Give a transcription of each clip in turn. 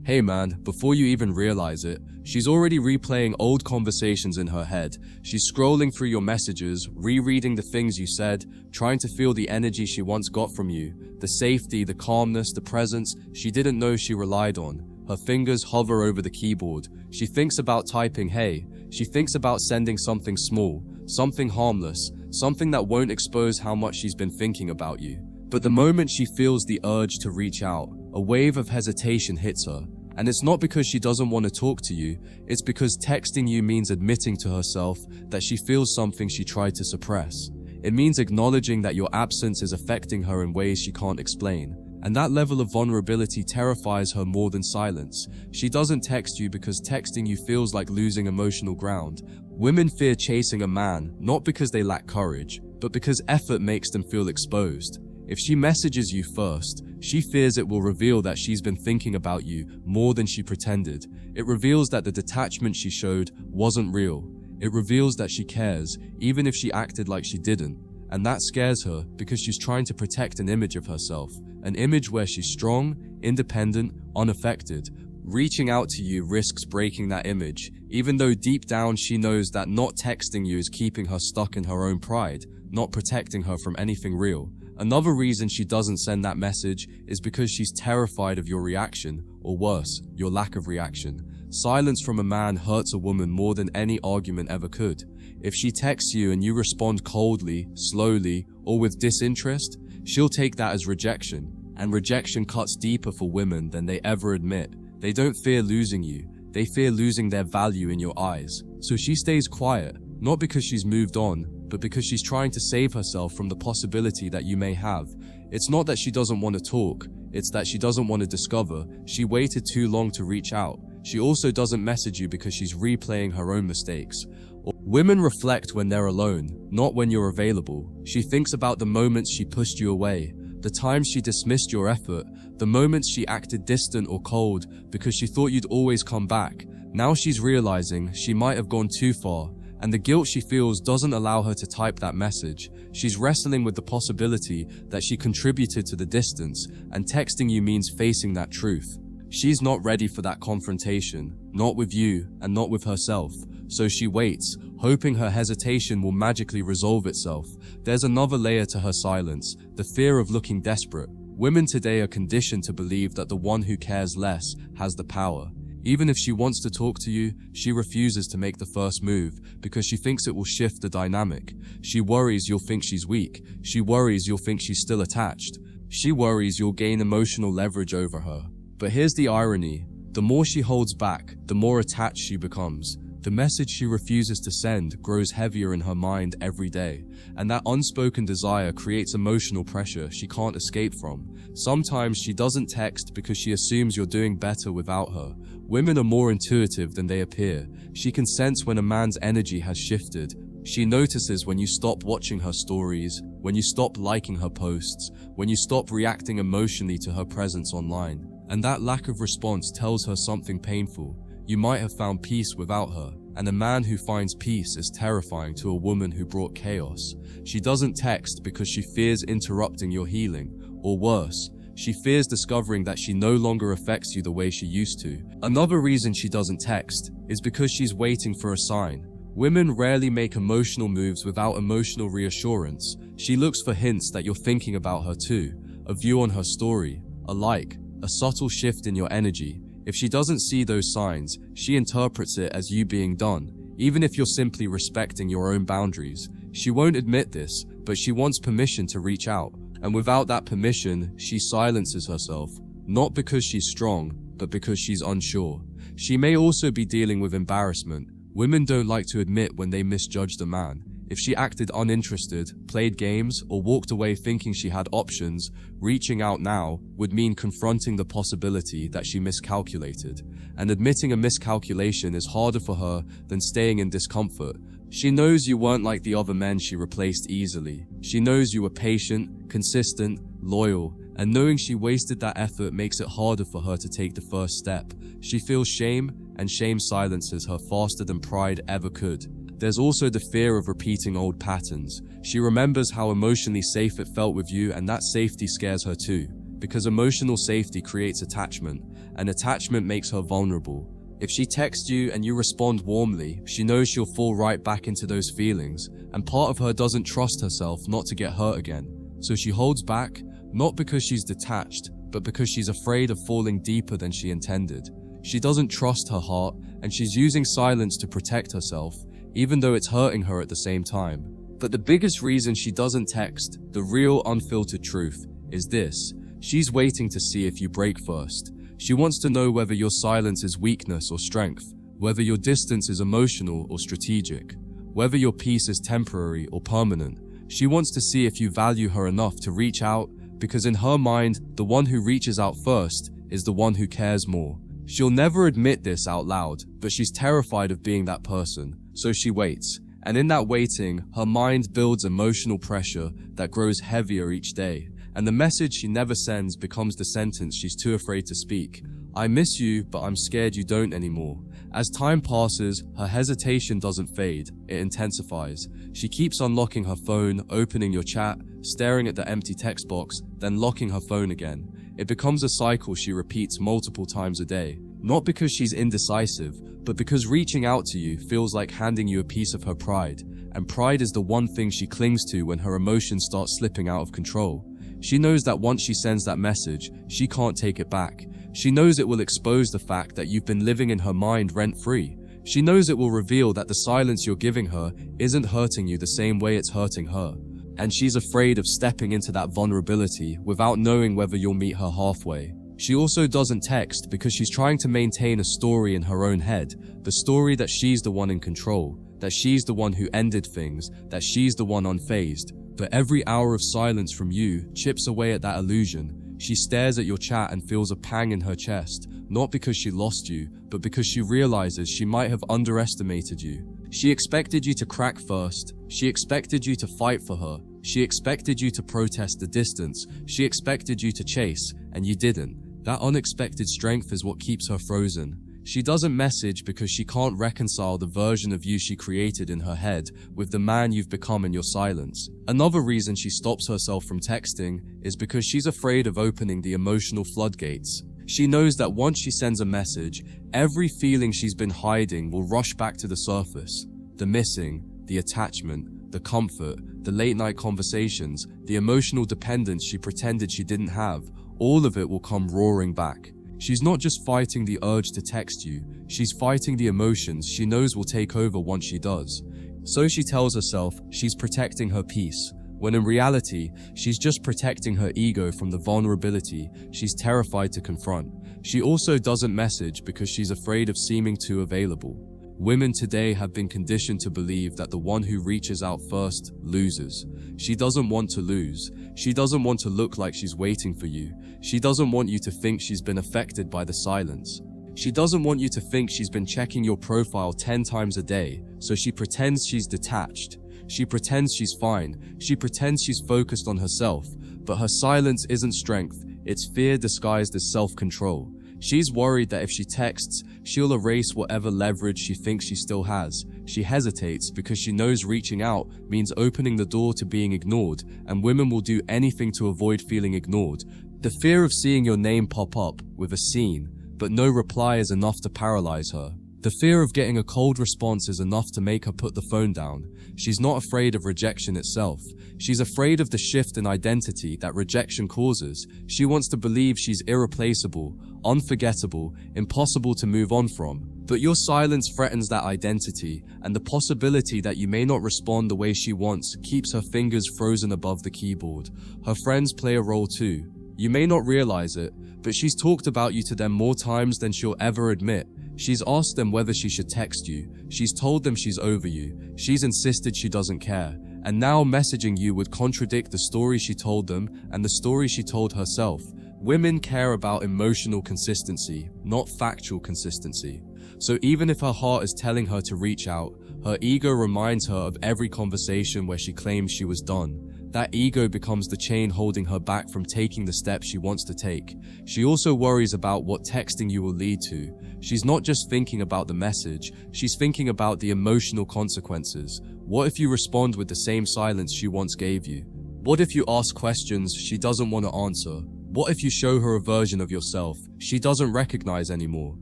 Hey man, before you even realize it, she's already replaying old conversations in her head. She's scrolling through your messages, rereading the things you said, trying to feel the energy she once got from you, the safety, the calmness, the presence she didn't know she relied on. Her fingers hover over the keyboard. She thinks about typing hey. She thinks about sending something small, something harmless, something that won't expose how much she's been thinking about you. But the moment she feels the urge to reach out, a wave of hesitation hits her. And it's not because she doesn't want to talk to you, it's because texting you means admitting to herself that she feels something she tried to suppress. It means acknowledging that your absence is affecting her in ways she can't explain. And that level of vulnerability terrifies her more than silence. She doesn't text you because texting you feels like losing emotional ground. Women fear chasing a man, not because they lack courage, but because effort makes them feel exposed. If she messages you first, she fears it will reveal that she's been thinking about you more than she pretended. It reveals that the detachment she showed wasn't real. It reveals that she cares, even if she acted like she didn't. And that scares her because she's trying to protect an image of herself, an image where she's strong, independent, unaffected. Reaching out to you risks breaking that image, even though deep down she knows that not texting you is keeping her stuck in her own pride, not protecting her from anything real. Another reason she doesn't send that message is because she's terrified of your reaction, or worse, your lack of reaction. Silence from a man hurts a woman more than any argument ever could. If she texts you and you respond coldly, slowly, or with disinterest, she'll take that as rejection. And rejection cuts deeper for women than they ever admit. They don't fear losing you, they fear losing their value in your eyes. So she stays quiet, not because she's moved on, but because she's trying to save herself from the possibility that you may have. It's not that she doesn't want to talk, it's that she doesn't want to discover. She waited too long to reach out. She also doesn't message you because she's replaying her own mistakes. Women reflect when they're alone, not when you're available. She thinks about the moments she pushed you away, the times she dismissed your effort, the moments she acted distant or cold because she thought you'd always come back. Now she's realizing she might have gone too far, and the guilt she feels doesn't allow her to type that message. She's wrestling with the possibility that she contributed to the distance, and texting you means facing that truth. She's not ready for that confrontation, not with you and not with herself. So she waits, hoping her hesitation will magically resolve itself. There's another layer to her silence, the fear of looking desperate. Women today are conditioned to believe that the one who cares less has the power. Even if she wants to talk to you, she refuses to make the first move because she thinks it will shift the dynamic. She worries you'll think she's weak. She worries you'll think she's still attached. She worries you'll gain emotional leverage over her. But here's the irony. The more she holds back, the more attached she becomes. The message she refuses to send grows heavier in her mind every day, and that unspoken desire creates emotional pressure she can't escape from. Sometimes she doesn't text because she assumes you're doing better without her. Women are more intuitive than they appear. She can sense when a man's energy has shifted. She notices when you stop watching her stories, when you stop liking her posts, when you stop reacting emotionally to her presence online. And that lack of response tells her something painful. You might have found peace without her, and a man who finds peace is terrifying to a woman who brought chaos. She doesn't text because she fears interrupting your healing, or worse, she fears discovering that she no longer affects you the way she used to. Another reason she doesn't text is because she's waiting for a sign. Women rarely make emotional moves without emotional reassurance. She looks for hints that you're thinking about her too, a view on her story, a like, a subtle shift in your energy. If she doesn't see those signs, she interprets it as you being done, even if you're simply respecting your own boundaries. She won't admit this, but she wants permission to reach out. And without that permission, she silences herself, not because she's strong, but because she's unsure. She may also be dealing with embarrassment. Women don't like to admit when they misjudged a man. If she acted uninterested, played games, or walked away thinking she had options, reaching out now would mean confronting the possibility that she miscalculated. And admitting a miscalculation is harder for her than staying in discomfort. She knows you weren't like the other men she replaced easily. She knows you were patient, consistent, loyal, and knowing she wasted that effort makes it harder for her to take the first step. She feels shame, and shame silences her faster than pride ever could. There's also the fear of repeating old patterns. She remembers how emotionally safe it felt with you, and that safety scares her too. Because emotional safety creates attachment, and attachment makes her vulnerable. If she texts you and you respond warmly, she knows she'll fall right back into those feelings, and part of her doesn't trust herself not to get hurt again. So she holds back, not because she's detached, but because she's afraid of falling deeper than she intended. She doesn't trust her heart, and she's using silence to protect herself, even though it's hurting her at the same time. But the biggest reason she doesn't text, the real unfiltered truth, is this: she's waiting to see if you break first. She wants to know whether your silence is weakness or strength, whether your distance is emotional or strategic, whether your peace is temporary or permanent. She wants to see if you value her enough to reach out, because in her mind, the one who reaches out first is the one who cares more. She'll never admit this out loud, but she's terrified of being that person, so she waits. And in that waiting, her mind builds emotional pressure that grows heavier each day. And the message she never sends becomes the sentence she's too afraid to speak. I miss you, but I'm scared you don't anymore. As time passes, her hesitation doesn't fade, it intensifies. She keeps unlocking her phone, opening your chat, staring at the empty text box, then locking her phone again. It becomes a cycle she repeats multiple times a day. Not because she's indecisive, but because reaching out to you feels like handing you a piece of her pride. And pride is the one thing she clings to when her emotions start slipping out of control. She knows that once she sends that message, she can't take it back. She knows it will expose the fact that you've been living in her mind rent-free. She knows it will reveal that the silence you're giving her isn't hurting you the same way it's hurting her. And she's afraid of stepping into that vulnerability without knowing whether you'll meet her halfway. She also doesn't text because she's trying to maintain a story in her own head, the story that she's the one in control, that she's the one who ended things, that she's the one unfazed. But every hour of silence from you chips away at that illusion. She stares at your chat and feels a pang in her chest, not because she lost you, but because she realizes she might have underestimated you. She expected you to crack first. She expected you to fight for her. She expected you to protest the distance. She expected you to chase, and you didn't. That unexpected strength is what keeps her frozen. She doesn't message because she can't reconcile the version of you she created in her head with the man you've become in your silence. Another reason she stops herself from texting is because she's afraid of opening the emotional floodgates. She knows that once she sends a message, every feeling she's been hiding will rush back to the surface. The missing, the attachment, the comfort, the late-night conversations, the emotional dependence she pretended she didn't have, all of it will come roaring back. She's not just fighting the urge to text you, she's fighting the emotions she knows will take over once she does. So she tells herself she's protecting her peace, when in reality, she's just protecting her ego from the vulnerability she's terrified to confront. She also doesn't message because she's afraid of seeming too available. Women today have been conditioned to believe that the one who reaches out first loses. She doesn't want to lose. She doesn't want to look like she's waiting for you. She doesn't want you to think she's been affected by the silence. She doesn't want you to think she's been checking your profile 10 times a day, so she pretends she's detached. She pretends she's fine. She pretends she's focused on herself, but her silence isn't strength, it's fear disguised as self-control. She's worried that if she texts, she'll erase whatever leverage she thinks she still has. She hesitates because she knows reaching out means opening the door to being ignored, and women will do anything to avoid feeling ignored. The fear of seeing your name pop up with a scene, but no reply is enough to paralyze her. The fear of getting a cold response is enough to make her put the phone down. She's not afraid of rejection itself. She's afraid of the shift in identity that rejection causes. She wants to believe she's irreplaceable, unforgettable, impossible to move on from. But your silence threatens that identity, and the possibility that you may not respond the way she wants keeps her fingers frozen above the keyboard. Her friends play a role too. You may not realize it, but she's talked about you to them more times than she'll ever admit. She's asked them whether she should text you. She's told them she's over you. She's insisted she doesn't care. And now messaging you would contradict the story she told them and the story she told herself. Women care about emotional consistency, not factual consistency. So even if her heart is telling her to reach out, her ego reminds her of every conversation where she claims she was done. That ego becomes the chain holding her back from taking the steps she wants to take. She also worries about what texting you will lead to. She's not just thinking about the message, she's thinking about the emotional consequences. What if you respond with the same silence she once gave you? What if you ask questions she doesn't want to answer? What if you show her a version of yourself she doesn't recognize anymore?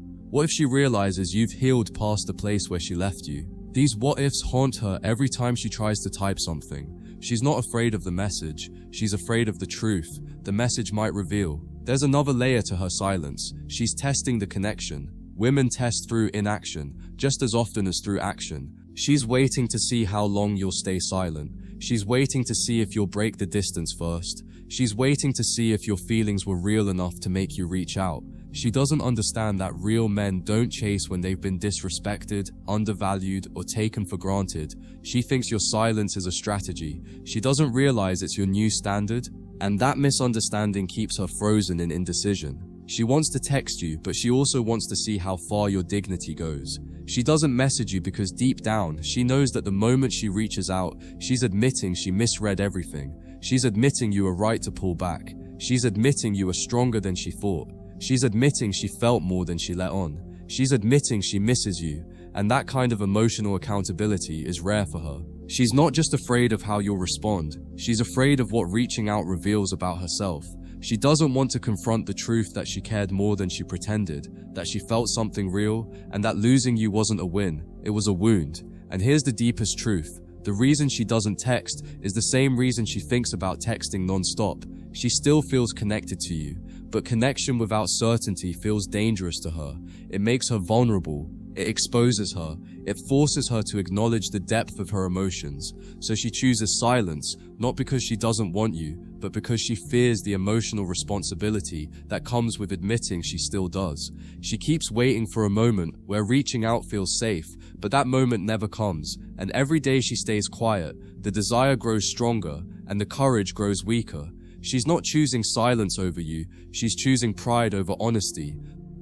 What if she realizes you've healed past the place where she left you? These what-ifs haunt her every time she tries to type something. She's not afraid of the message, she's afraid of the truth the message might reveal. There's another layer to her silence. She's testing the connection. Women test through inaction, just as often as through action. She's waiting to see how long you'll stay silent. She's waiting to see if you'll break the distance first. She's waiting to see if your feelings were real enough to make you reach out. She doesn't understand that real men don't chase when they've been disrespected, undervalued, or taken for granted. She thinks your silence is a strategy. She doesn't realize it's your new standard, and that misunderstanding keeps her frozen in indecision. She wants to text you, but she also wants to see how far your dignity goes. She doesn't message you because deep down, she knows that the moment she reaches out, she's admitting she misread everything. She's admitting you were right to pull back. She's admitting you were stronger than she thought. She's admitting she felt more than she let on. She's admitting she misses you, and that kind of emotional accountability is rare for her. She's not just afraid of how you'll respond, she's afraid of what reaching out reveals about herself. She doesn't want to confront the truth that she cared more than she pretended, that she felt something real, and that losing you wasn't a win, it was a wound. And here's the deepest truth. The reason she doesn't text is the same reason she thinks about texting non-stop. She still feels connected to you, but connection without certainty feels dangerous to her. It makes her vulnerable. It exposes her. It forces her to acknowledge the depth of her emotions. So she chooses silence, not because she doesn't want you, but because she fears the emotional responsibility that comes with admitting she still does. She keeps waiting for a moment where reaching out feels safe, but that moment never comes. And every day she stays quiet, the desire grows stronger and the courage grows weaker. She's not choosing silence over you, she's choosing pride over honesty.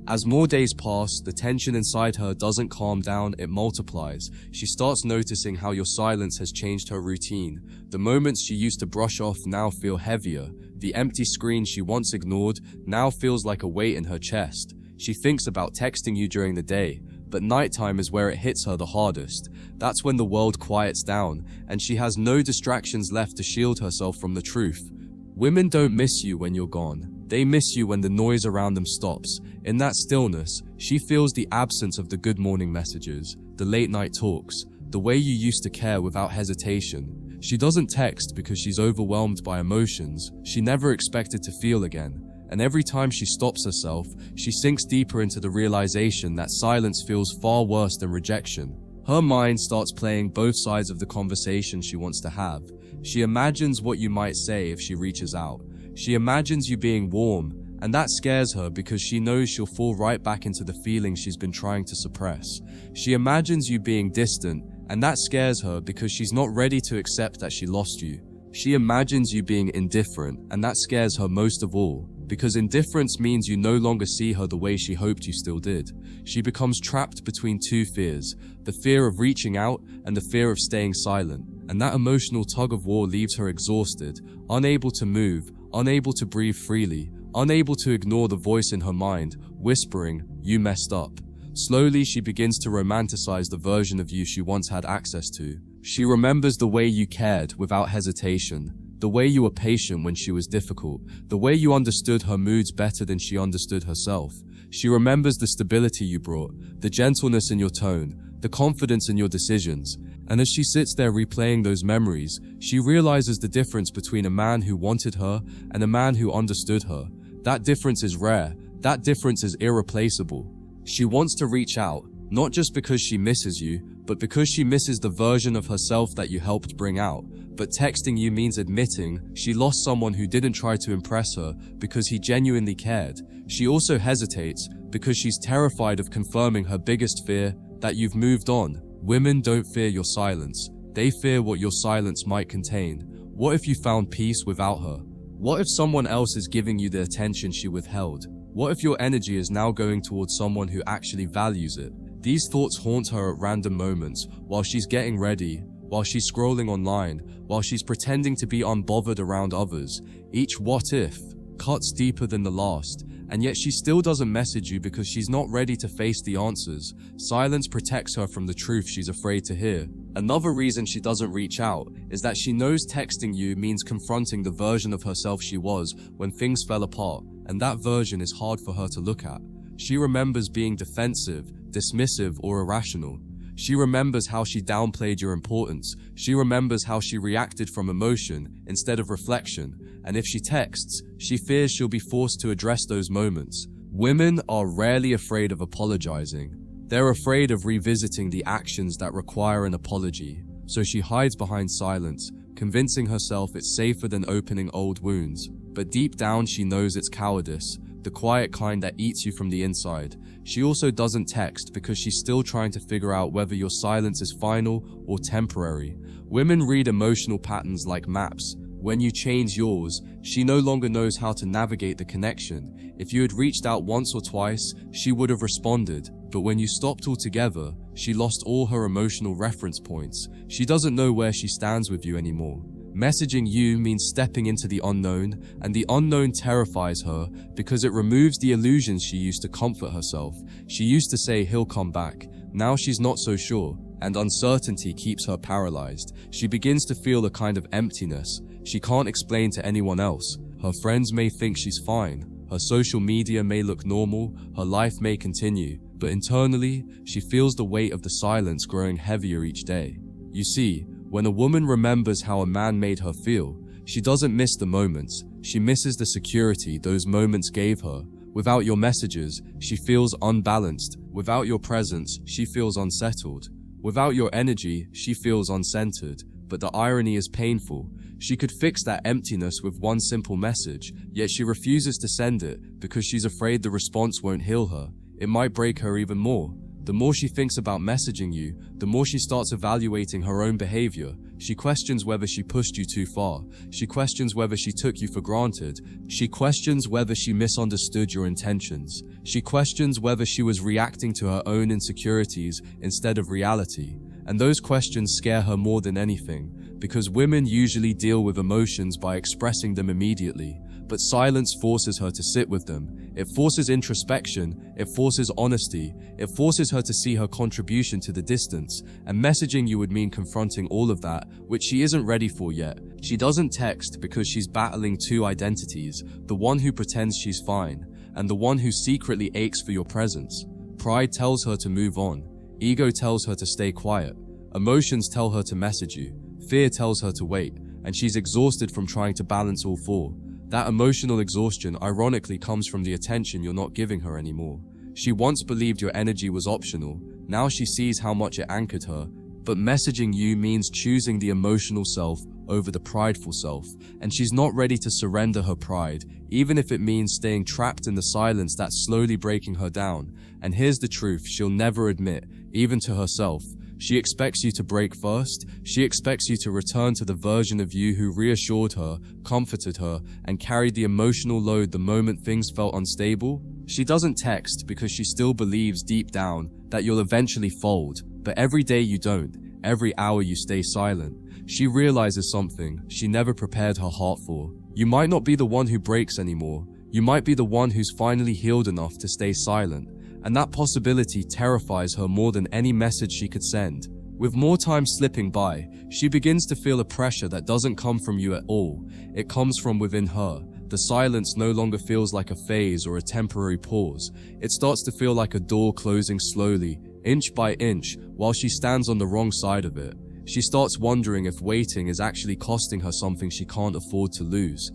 As more days pass, the tension inside her doesn't calm down, it multiplies. She starts noticing how your silence has changed her routine. The moments she used to brush off now feel heavier. The empty screen she once ignored now feels like a weight in her chest. She thinks about texting you during the day, but nighttime is where it hits her the hardest. That's when the world quiets down, and she has no distractions left to shield herself from the truth. Women don't miss you when you're gone. They miss you when the noise around them stops. In that stillness, she feels the absence of the good morning messages, the late night talks, the way you used to care without hesitation. She doesn't text because she's overwhelmed by emotions she never expected to feel again. And every time she stops herself, she sinks deeper into the realization that silence feels far worse than rejection. Her mind starts playing both sides of the conversation she wants to have. She imagines what you might say if she reaches out. She imagines you being warm, and that scares her because she knows she'll fall right back into the feelings she's been trying to suppress. She imagines you being distant, and that scares her because she's not ready to accept that she lost you. She imagines you being indifferent, and that scares her most of all, because indifference means you no longer see her the way she hoped you still did. She becomes trapped between two fears, the fear of reaching out and the fear of staying silent. And that emotional tug-of-war leaves her exhausted, unable to move, unable to breathe freely, unable to ignore the voice in her mind, whispering, "You messed up." Slowly, she begins to romanticize the version of you she once had access to. She remembers the way you cared without hesitation, the way you were patient when she was difficult, the way you understood her moods better than she understood herself. She remembers the stability you brought, the gentleness in your tone, the confidence in your decisions. And as she sits there replaying those memories, she realizes the difference between a man who wanted her and a man who understood her. That difference is rare. That difference is irreplaceable. She wants to reach out, not just because she misses you, but because she misses the version of herself that you helped bring out. But texting you means admitting she lost someone who didn't try to impress her because he genuinely cared. She also hesitates because she's terrified of confirming her biggest fear, that you've moved on. Women don't fear your silence. They fear what your silence might contain. What if you found peace without her? What if someone else is giving you the attention she withheld? What if your energy is now going towards someone who actually values it? These thoughts haunt her at random moments, while she's getting ready, while she's scrolling online, while she's pretending to be unbothered around others. Each what if cuts deeper than the last, and yet she still doesn't message you because she's not ready to face the answers. Silence protects her from the truth she's afraid to hear. Another reason she doesn't reach out is that she knows texting you means confronting the version of herself she was when things fell apart, and that version is hard for her to look at. She remembers being defensive, dismissive, or irrational. She remembers how she downplayed your importance. She remembers how she reacted from emotion instead of reflection. And if she texts, she fears she'll be forced to address those moments. Women are rarely afraid of apologizing. They're afraid of revisiting the actions that require an apology. So she hides behind silence, convincing herself it's safer than opening old wounds. But deep down she knows it's cowardice, the quiet kind that eats you from the inside. She also doesn't text because she's still trying to figure out whether your silence is final or temporary. Women read emotional patterns like maps. When you change yours, she no longer knows how to navigate the connection. If you had reached out once or twice, she would have responded. But when you stopped altogether, she lost all her emotional reference points. She doesn't know where she stands with you anymore. Messaging you means stepping into the unknown, and the unknown terrifies her because it removes the illusions she used to comfort herself. She used to say he'll come back. Now she's not so sure, and uncertainty keeps her paralyzed. She begins to feel a kind of emptiness she can't explain to anyone else. Her friends may think she's fine. Her social media may look normal. Her life may continue. But internally, she feels the weight of the silence growing heavier each day. You see, when a woman remembers how a man made her feel, she doesn't miss the moments. She misses the security those moments gave her. Without your messages, she feels unbalanced. Without your presence, she feels unsettled. Without your energy, she feels uncentered. But the irony is painful. She could fix that emptiness with one simple message, yet she refuses to send it because she's afraid the response won't heal her. It might break her even more. The more she thinks about messaging you, the more she starts evaluating her own behavior. She questions whether she pushed you too far. She questions whether she took you for granted. She questions whether she misunderstood your intentions. She questions whether she was reacting to her own insecurities instead of reality. And those questions scare her more than anything, because women usually deal with emotions by expressing them immediately. But silence forces her to sit with them. It forces introspection, it forces honesty, it forces her to see her contribution to the distance, and messaging you would mean confronting all of that, which she isn't ready for yet. She doesn't text because she's battling two identities, the one who pretends she's fine, and the one who secretly aches for your presence. Pride tells her to move on. Ego tells her to stay quiet. Emotions tell her to message you. Fear tells her to wait, and she's exhausted from trying to balance all four. That emotional exhaustion ironically comes from the attention you're not giving her anymore. She once believed your energy was optional. Now she sees how much it anchored her. But messaging you means choosing the emotional self over the prideful self, and she's not ready to surrender her pride, even if it means staying trapped in the silence that's slowly breaking her down. And here's the truth she'll never admit, even to herself. She expects you to break first. She expects you to return to the version of you who reassured her, comforted her, and carried the emotional load the moment things felt unstable. She doesn't text because she still believes deep down that you'll eventually fold. But every day you don't, every hour you stay silent, she realizes something she never prepared her heart for. You might not be the one who breaks anymore. You might be the one who's finally healed enough to stay silent. And that possibility terrifies her more than any message she could send. With more time slipping by, she begins to feel a pressure that doesn't come from you at all. It comes from within her. The silence no longer feels like a phase or a temporary pause. It starts to feel like a door closing slowly, inch by inch, while she stands on the wrong side of it. She starts wondering if waiting is actually costing her something she can't afford to lose.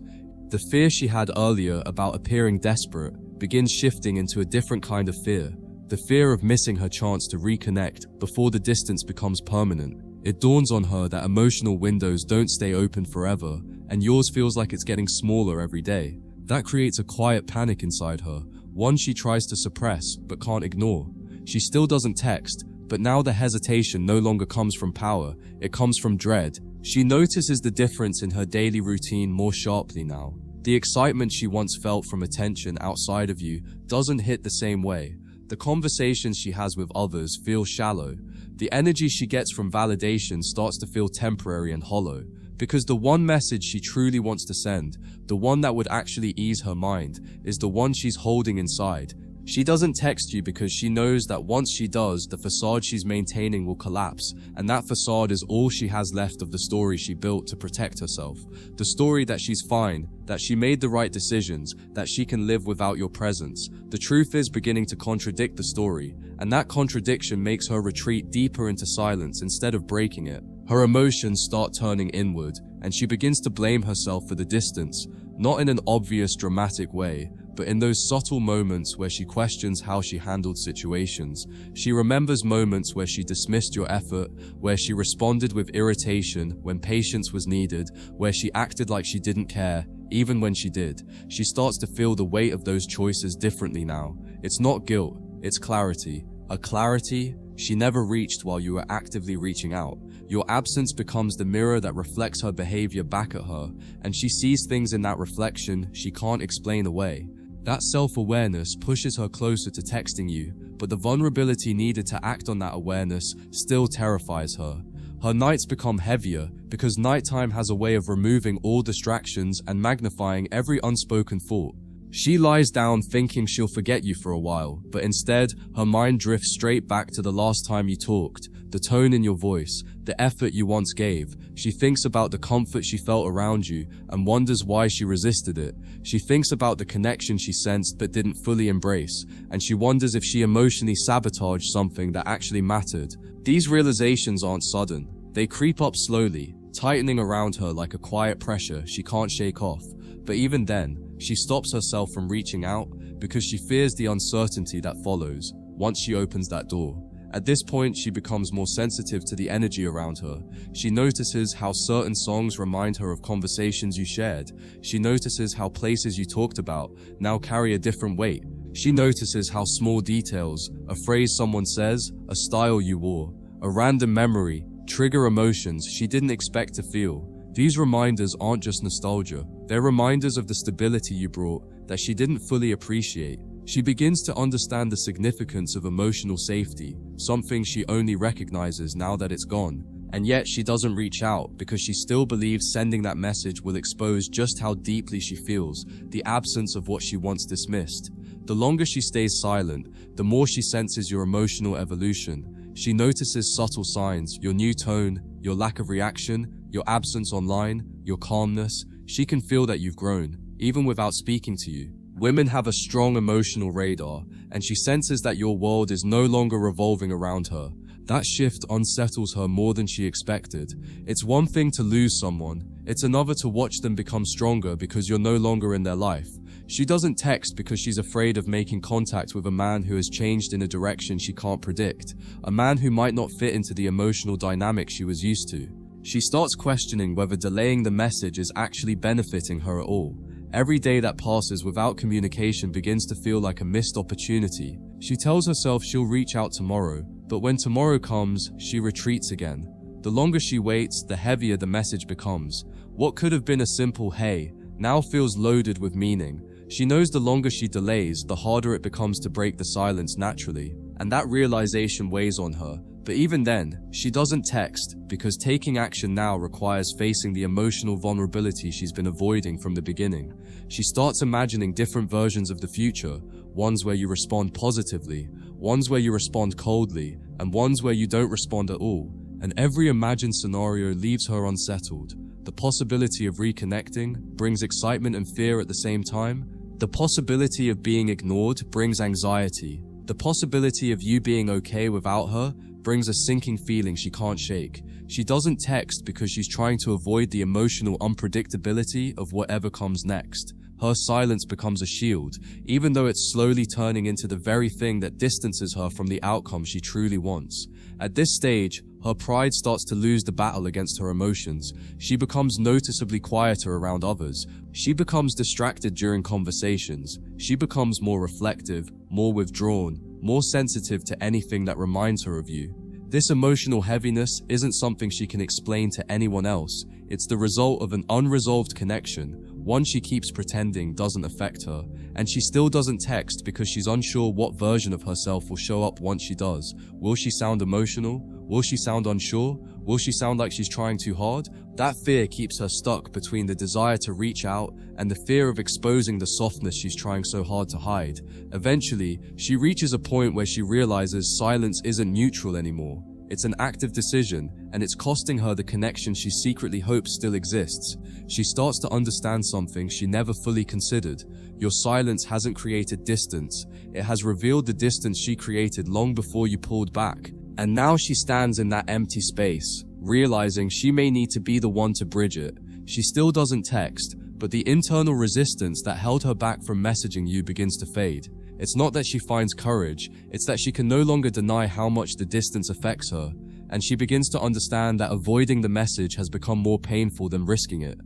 The fear she had earlier about appearing desperate begins shifting into a different kind of fear. The fear of missing her chance to reconnect before the distance becomes permanent. It dawns on her that emotional windows don't stay open forever, and yours feels like it's getting smaller every day. That creates a quiet panic inside her, one she tries to suppress but can't ignore. She still doesn't text, but now the hesitation no longer comes from power, it comes from dread. She notices the difference in her daily routine more sharply now. The excitement she once felt from attention outside of you doesn't hit the same way. The conversations she has with others feel shallow. The energy she gets from validation starts to feel temporary and hollow. Because the one message she truly wants to send, the one that would actually ease her mind, is the one she's holding inside. She doesn't text you because she knows that once she does, the facade she's maintaining will collapse, and that facade is all she has left of the story she built to protect herself. The story that she's fine, that she made the right decisions, that she can live without your presence. The truth is beginning to contradict the story, and that contradiction makes her retreat deeper into silence instead of breaking it. Her emotions start turning inward, and she begins to blame herself for the distance, not in an obvious dramatic way, but in those subtle moments where she questions how she handled situations. She remembers moments where she dismissed your effort, where she responded with irritation when patience was needed, where she acted like she didn't care, even when she did. She starts to feel the weight of those choices differently now. It's not guilt, it's clarity. A clarity she never reached while you were actively reaching out. Your absence becomes the mirror that reflects her behavior back at her, and she sees things in that reflection she can't explain away. That self-awareness pushes her closer to texting you, but the vulnerability needed to act on that awareness still terrifies her. Her nights become heavier because nighttime has a way of removing all distractions and magnifying every unspoken thought. She lies down thinking she'll forget you for a while, but instead, her mind drifts straight back to the last time you talked, the tone in your voice, the effort you once gave. She thinks about the comfort she felt around you and wonders why she resisted it. She thinks about the connection she sensed but didn't fully embrace, and she wonders if she emotionally sabotaged something that actually mattered. These realizations aren't sudden. They creep up slowly, tightening around her like a quiet pressure she can't shake off. But even then, she stops herself from reaching out because she fears the uncertainty that follows once she opens that door. At this point, she becomes more sensitive to the energy around her. She notices how certain songs remind her of conversations you shared. She notices how places you talked about now carry a different weight. She notices how small details, a phrase someone says, a style you wore, a random memory, trigger emotions she didn't expect to feel. These reminders aren't just nostalgia. They're reminders of the stability you brought that she didn't fully appreciate. She begins to understand the significance of emotional safety, something she only recognizes now that it's gone. And yet she doesn't reach out because she still believes sending that message will expose just how deeply she feels the absence of what she once dismissed. The longer she stays silent, the more she senses your emotional evolution. She notices subtle signs, your new tone, your lack of reaction, your absence online, your calmness. She can feel that you've grown, even without speaking to you. Women have a strong emotional radar, and she senses that your world is no longer revolving around her. That shift unsettles her more than she expected. It's one thing to lose someone, it's another to watch them become stronger because you're no longer in their life. She doesn't text because she's afraid of making contact with a man who has changed in a direction she can't predict, a man who might not fit into the emotional dynamic she was used to. She starts questioning whether delaying the message is actually benefiting her at all. Every day that passes without communication begins to feel like a missed opportunity. She tells herself she'll reach out tomorrow, but when tomorrow comes, she retreats again. The longer she waits, the heavier the message becomes. What could have been a simple "hey" now feels loaded with meaning. She knows the longer she delays, the harder it becomes to break the silence naturally, and that realization weighs on her. But even then, she doesn't text because taking action now requires facing the emotional vulnerability she's been avoiding from the beginning. She starts imagining different versions of the future, ones where you respond positively, ones where you respond coldly, and ones where you don't respond at all. And every imagined scenario leaves her unsettled. The possibility of reconnecting brings excitement and fear at the same time. The possibility of being ignored brings anxiety. The possibility of you being okay without her brings a sinking feeling she can't shake. She doesn't text because she's trying to avoid the emotional unpredictability of whatever comes next. Her silence becomes a shield, even though it's slowly turning into the very thing that distances her from the outcome she truly wants. At this stage, her pride starts to lose the battle against her emotions. She becomes noticeably quieter around others. She becomes distracted during conversations. She becomes more reflective, more withdrawn, more sensitive to anything that reminds her of you. This emotional heaviness isn't something she can explain to anyone else. It's the result of an unresolved connection, one she keeps pretending doesn't affect her. And she still doesn't text because she's unsure what version of herself will show up once she does. Will she sound emotional? Will she sound unsure? Will she sound like she's trying too hard? That fear keeps her stuck between the desire to reach out and the fear of exposing the softness she's trying so hard to hide. Eventually, she reaches a point where she realizes silence isn't neutral anymore. It's an active decision, and it's costing her the connection she secretly hopes still exists. She starts to understand something she never fully considered. Your silence hasn't created distance. It has revealed the distance she created long before you pulled back. And now she stands in that empty space, realizing she may need to be the one to bridge it. She still doesn't text, but the internal resistance that held her back from messaging you begins to fade. It's not that she finds courage, it's that she can no longer deny how much the distance affects her, and she begins to understand that avoiding the message has become more painful than risking it.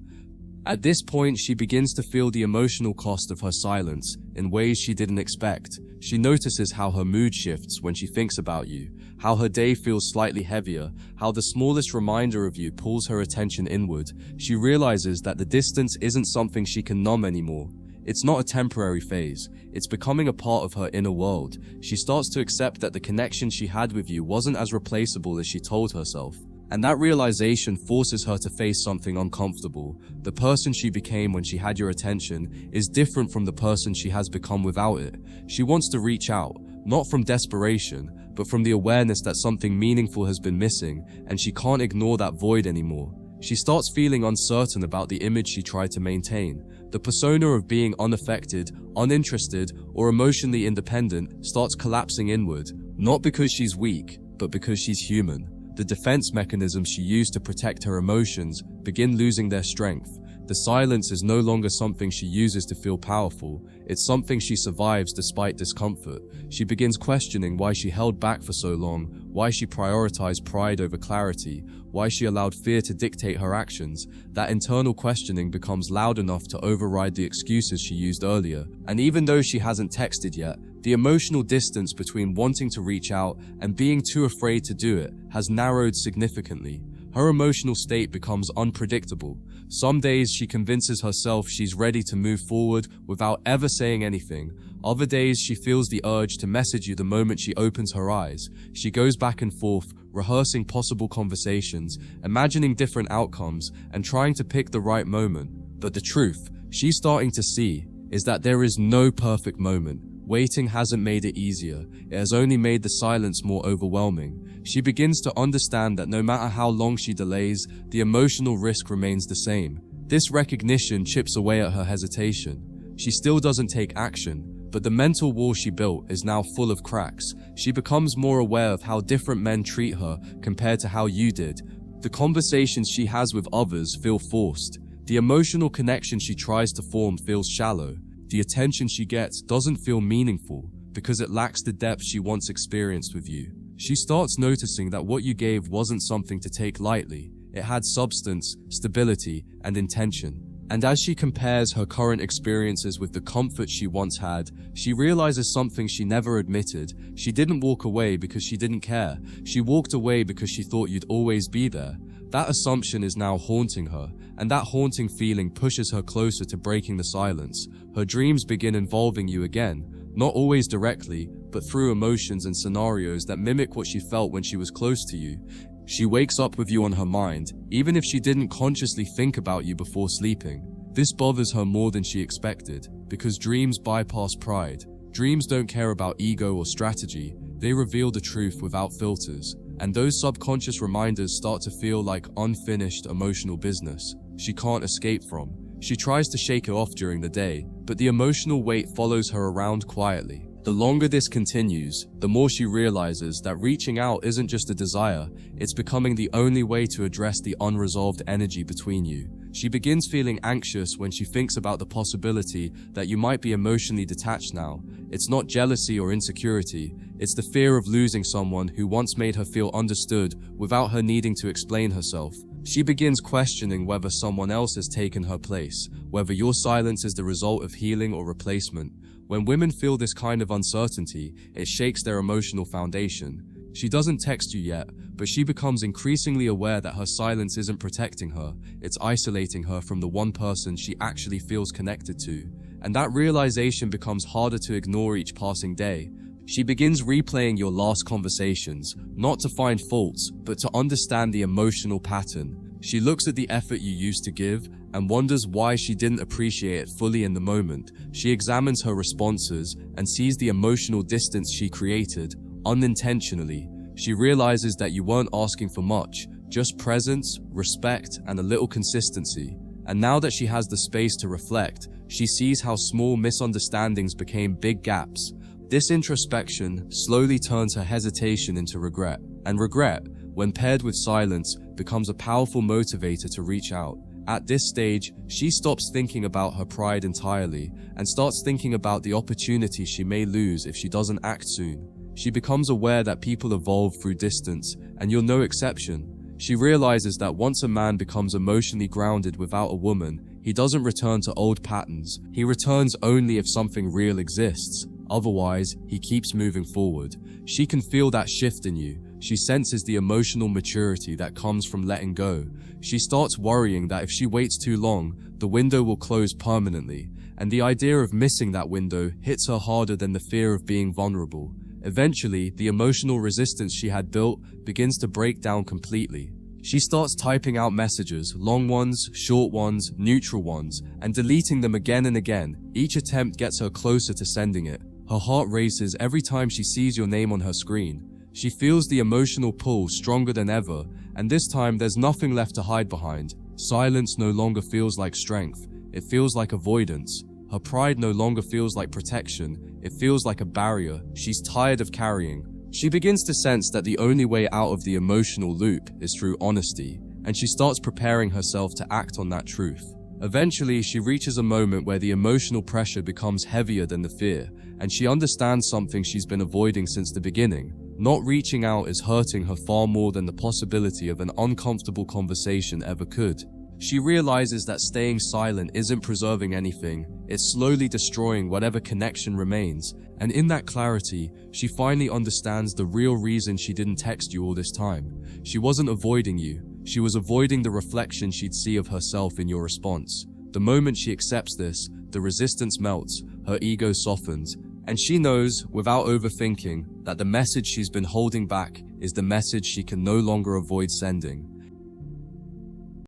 At this point, she begins to feel the emotional cost of her silence in ways she didn't expect. She notices how her mood shifts when she thinks about you, how her day feels slightly heavier, how the smallest reminder of you pulls her attention inward. She realizes that the distance isn't something she can numb anymore. It's not a temporary phase, it's becoming a part of her inner world. She starts to accept that the connection she had with you wasn't as replaceable as she told herself. And that realization forces her to face something uncomfortable. The person she became when she had your attention is different from the person she has become without it. She wants to reach out, not from desperation, but from the awareness that something meaningful has been missing, and she can't ignore that void anymore. She starts feeling uncertain about the image she tried to maintain. The persona of being unaffected, uninterested, or emotionally independent starts collapsing inward, not because she's weak, but because she's human. The defense mechanisms she used to protect her emotions begin losing their strength. The silence is no longer something she uses to feel powerful, it's something she survives despite discomfort. She begins questioning why she held back for so long, why she prioritized pride over clarity, why she allowed fear to dictate her actions. That internal questioning becomes loud enough to override the excuses she used earlier. And even though she hasn't texted yet, the emotional distance between wanting to reach out and being too afraid to do it has narrowed significantly. Her emotional state becomes unpredictable. Some days she convinces herself she's ready to move forward without ever saying anything. Other days she feels the urge to message you the moment she opens her eyes. She goes back and forth, rehearsing possible conversations, imagining different outcomes, and trying to pick the right moment. But the truth she's starting to see is that there is no perfect moment. Waiting hasn't made it easier, it has only made the silence more overwhelming. She begins to understand that no matter how long she delays, the emotional risk remains the same. This recognition chips away at her hesitation. She still doesn't take action, but the mental wall she built is now full of cracks. She becomes more aware of how different men treat her compared to how you did. The conversations she has with others feel forced. The emotional connection she tries to form feels shallow. The attention she gets doesn't feel meaningful because it lacks the depth she once experienced with you. She starts noticing that what you gave wasn't something to take lightly. It had substance, stability, and intention. And as she compares her current experiences with the comfort she once had, she realizes something she never admitted. She didn't walk away because she didn't care. She walked away because she thought you'd always be there. That assumption is now haunting her, and that haunting feeling pushes her closer to breaking the silence. Her dreams begin involving you again, not always directly, but through emotions and scenarios that mimic what she felt when she was close to you. She wakes up with you on her mind, even if she didn't consciously think about you before sleeping. This bothers her more than she expected, because dreams bypass pride. Dreams don't care about ego or strategy, they reveal the truth without filters. And those subconscious reminders start to feel like unfinished emotional business she can't escape from. She tries to shake it off during the day, but the emotional weight follows her around quietly. The longer this continues, the more she realizes that reaching out isn't just a desire, it's becoming the only way to address the unresolved energy between you. She begins feeling anxious when she thinks about the possibility that you might be emotionally detached now. It's not jealousy or insecurity, it's the fear of losing someone who once made her feel understood without her needing to explain herself. She begins questioning whether someone else has taken her place, whether your silence is the result of healing or replacement. When women feel this kind of uncertainty, it shakes their emotional foundation. She doesn't text you yet, but she becomes increasingly aware that her silence isn't protecting her, it's isolating her from the one person she actually feels connected to. And that realization becomes harder to ignore each passing day. She begins replaying your last conversations, not to find faults, but to understand the emotional pattern. She looks at the effort you used to give and wonders why she didn't appreciate it fully in the moment. She examines her responses and sees the emotional distance she created, unintentionally. She realizes that you weren't asking for much, just presence, respect, and a little consistency. And now that she has the space to reflect, she sees how small misunderstandings became big gaps. This introspection slowly turns her hesitation into regret, and regret, when paired with silence, becomes a powerful motivator to reach out. At this stage, she stops thinking about her pride entirely and starts thinking about the opportunity she may lose if she doesn't act soon. She becomes aware that people evolve through distance, and you're no exception. She realizes that once a man becomes emotionally grounded without a woman, he doesn't return to old patterns. He returns only if something real exists. Otherwise, he keeps moving forward. She can feel that shift in you. She senses the emotional maturity that comes from letting go. She starts worrying that if she waits too long, the window will close permanently, and the idea of missing that window hits her harder than the fear of being vulnerable. Eventually, the emotional resistance she had built begins to break down completely. She starts typing out messages, long ones, short ones, neutral ones, and deleting them again and again. Each attempt gets her closer to sending it. Her heart races every time she sees your name on her screen. She feels the emotional pull stronger than ever, and this time there's nothing left to hide behind. Silence no longer feels like strength, it feels like avoidance. Her pride no longer feels like protection, it feels like a barrier she's tired of carrying. She begins to sense that the only way out of the emotional loop is through honesty, and she starts preparing herself to act on that truth. Eventually, she reaches a moment where the emotional pressure becomes heavier than the fear, and she understands something she's been avoiding since the beginning. Not reaching out is hurting her far more than the possibility of an uncomfortable conversation ever could. She realizes that staying silent isn't preserving anything, it's slowly destroying whatever connection remains. And in that clarity, she finally understands the real reason she didn't text you all this time. She wasn't avoiding you, she was avoiding the reflection she'd see of herself in your response. The moment she accepts this, the resistance melts, her ego softens, and she knows, without overthinking, that the message she's been holding back is the message she can no longer avoid sending.